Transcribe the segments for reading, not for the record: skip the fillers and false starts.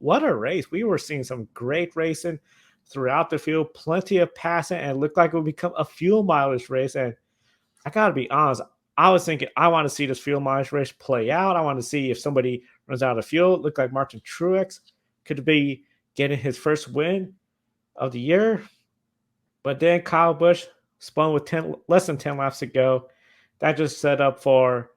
what a race. We were seeing some great racing throughout the field, plenty of passing, and it looked like it would become a fuel mileage race. And I got to be honest, I was thinking, I want to see this fuel mileage race play out. I want to see if somebody runs out of fuel. It looked like Martin Truex could be getting his first win of the year. But then Kyle Busch spun with less than 10 laps to go. That just set up for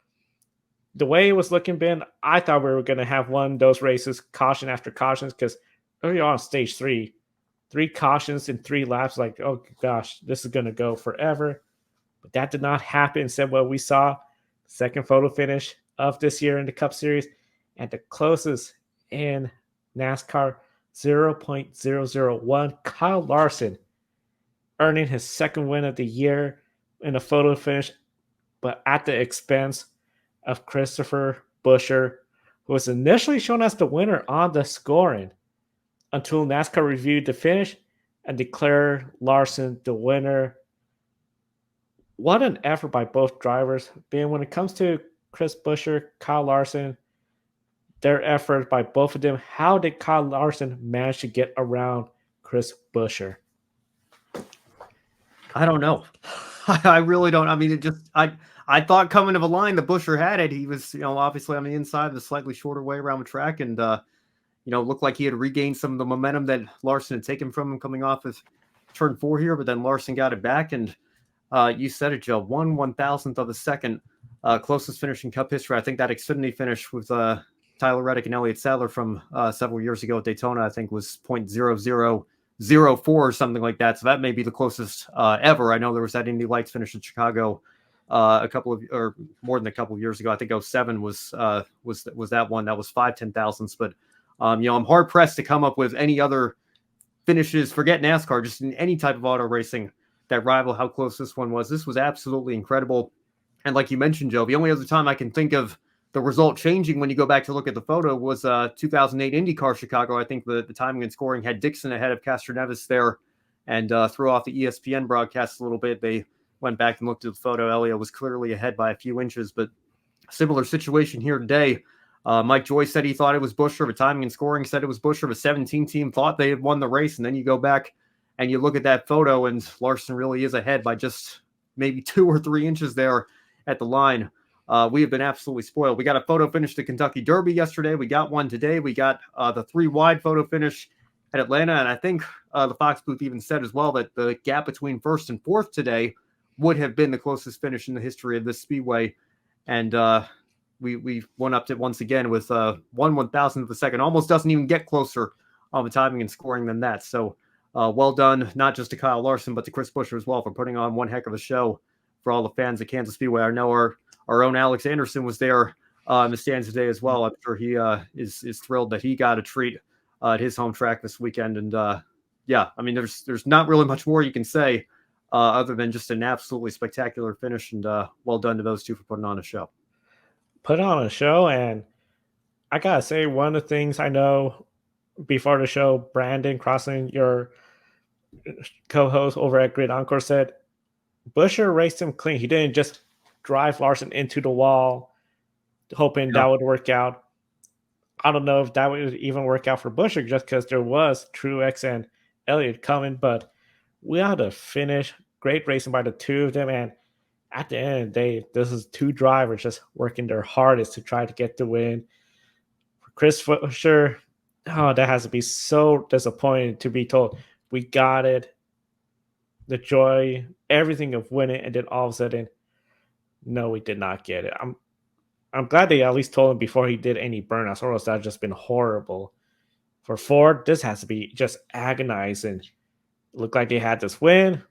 the way it was looking, Ben. I thought we were going to have one of those races, caution after cautions, because early on stage three cautions in 3 laps. Like, oh gosh, this is going to go forever. But that did not happen. Instead, what we saw, second photo finish of this year in the Cup Series, and the closest in NASCAR, 0.001. Kyle Larson earning his second win of the year in a photo finish, but at the expense of Christopher Buescher, who was initially shown as the winner on the scoring until NASCAR reviewed the finish and declared Larson the winner. What an effort by both drivers. Being when it comes to Chris Buescher, Kyle Larson, their effort by both of them, how did Kyle Larson manage to get around Chris Buescher? I don't know. I really don't. I mean, I thought coming to the line, the Buescher had it. He was, obviously on the inside, the slightly shorter way around the track, and looked like he had regained some of the momentum that Larson had taken from him coming off of turn 4 here. But then Larson got it back, and you said it, Joe. 1/1000th of a second, closest finish in Cup history. I think that Xfinity finish with Tyler Reddick and Elliott Sadler from several years ago at Daytona, I think was 0.0004 or something like that. So that may be the closest ever. I know there was that Indy Lights finish in Chicago or more than a couple of years ago. I think 07 was that one. That was 5/10,000ths. But I'm hard pressed to come up with any other finishes. Forget NASCAR, just in any type of auto racing that rival how close this one was. This was absolutely incredible. And like you mentioned, Joe, the only other time I can think of the result changing when you go back to look at the photo was 2008 IndyCar Chicago. I think the timing and scoring had Dixon ahead of Castroneves there, and threw off the ESPN broadcast a little bit. They went back and looked at the photo. Elliott was clearly ahead by a few inches, but similar situation here today. Mike Joyce said he thought it was Buescher. The timing and scoring said it was Buescher. The 17 team thought they had won the race, and then you go back and you look at that photo, and Larson really is ahead by just maybe 2 or 3 inches there at the line. We have been absolutely spoiled. We got a photo finish to Kentucky Derby yesterday. We got one today. We got the 3 wide photo finish at Atlanta. And I think the Fox booth even said as well that the gap between first and fourth today would have been the closest finish in the history of this speedway. And we one-upped it once again with 1/1000th of a second. Almost doesn't even get closer on the timing and scoring than that. So well done, not just to Kyle Larson, but to Chris Buescher as well for putting on one heck of a show for all the fans at Kansas Speedway. I know our own Alex Anderson was there in the stands today as well. I'm sure he is thrilled that he got a treat at his home track this weekend. And yeah, I mean, there's not really much more you can say other than just an absolutely spectacular finish. And well done to those two for putting on a show. Put on a show, and I gotta say, one of the things I know before the show, Brandon Crossing, your co-host over at Grid Encore, said Buescher raced him clean. He didn't just drive Larson into the wall, hoping that would work out. I don't know if that would even work out for Buescher, just because there was Truex and Elliott coming, but we had a finish. Great racing by the two of them, and at the end of the day, this is 2 drivers just working their hardest to try to get the win. For Chris Buescher, that has to be so disappointing to be told, we got it, the joy, everything of winning, and then all of a sudden, no, we did not get it. I'm glad they at least told him before he did any burnouts, or else that would just been horrible. For Ford, this has to be just agonizing. It looked like they had this win,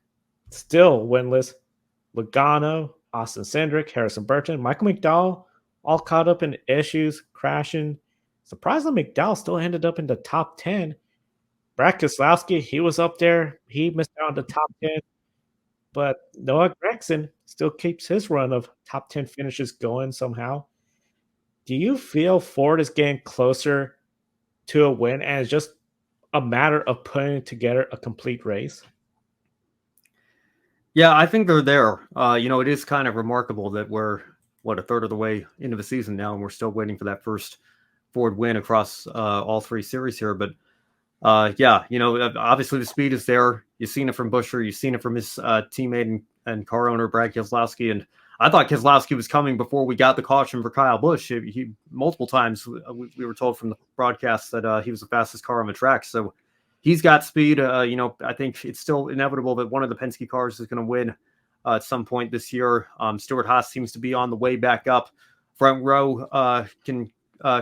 still winless. Logano, Austin Cindric, Harrison Burton, Michael McDowell, all caught up in issues, crashing. Surprisingly, McDowell still ended up in the top 10. Brad Keselowski, he was up there. He missed out on the top 10. But Noah Gragson still keeps his run of top 10 finishes going somehow. Do you feel Ford is getting closer to a win, and it's just a matter of putting together a complete race? Yeah, I think they're there. It is kind of remarkable that we're, a third of the way into the season now, and we're still waiting for that first Ford win across all 3 series here. But yeah, obviously the speed is there. You've seen it from Buescher. You've seen it from his teammate and car owner, Brad Keselowski. And I thought Keselowski was coming before we got the caution for Kyle Busch. He multiple times we were told from the broadcast that he was the fastest car on the track. So he's got speed. I think it's still inevitable that one of the Penske cars is going to win at some point this year. Stewart-Haas seems to be on the way back up. Front row can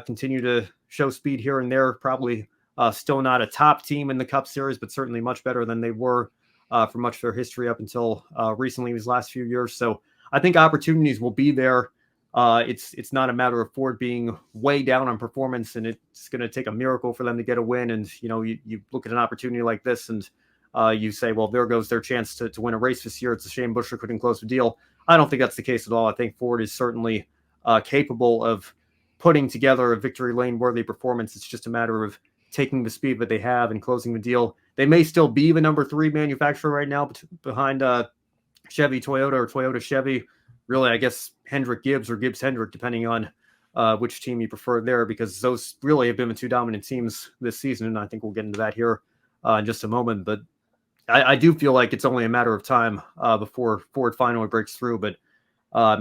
continue to show speed here and there. Probably still not a top team in the Cup Series, but certainly much better than they were for much of their history up until recently, these last few years. So I think opportunities will be there. It's not a matter of Ford being way down on performance, and it's going to take a miracle for them to get a win. And you look at an opportunity like this, and you say, well, there goes their chance to win a race this year. It's a shame Buescher couldn't close the deal. I don't think that's the case at all. I think Ford is certainly capable of putting together a victory lane worthy performance. It's just a matter of taking the speed that they have and closing the deal. They may still be the number 3 manufacturer right now behind Chevy, Toyota, or Toyota, Chevy. Really, I guess Hendrick, Gibbs, or Gibbs, Hendrick, depending on which team you prefer there, because those really have been the 2 dominant teams this season. And I think we'll get into that here in just a moment. But I do feel like it's only a matter of time before Ford finally breaks through. But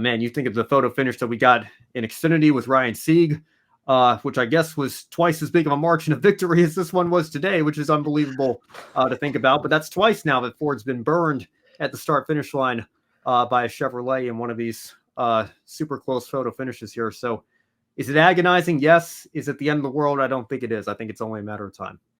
man, you think of the photo finish that we got in Xfinity with Ryan Sieg, which I guess was twice as big of a margin of victory as this one was today, which is unbelievable to think about. But that's twice now that Ford's been burned at the start-finish line by a Chevrolet in one of these super close photo finishes here. So is it agonizing? Yes. Is it the end of the world? I don't think it is. I think it's only a matter of time.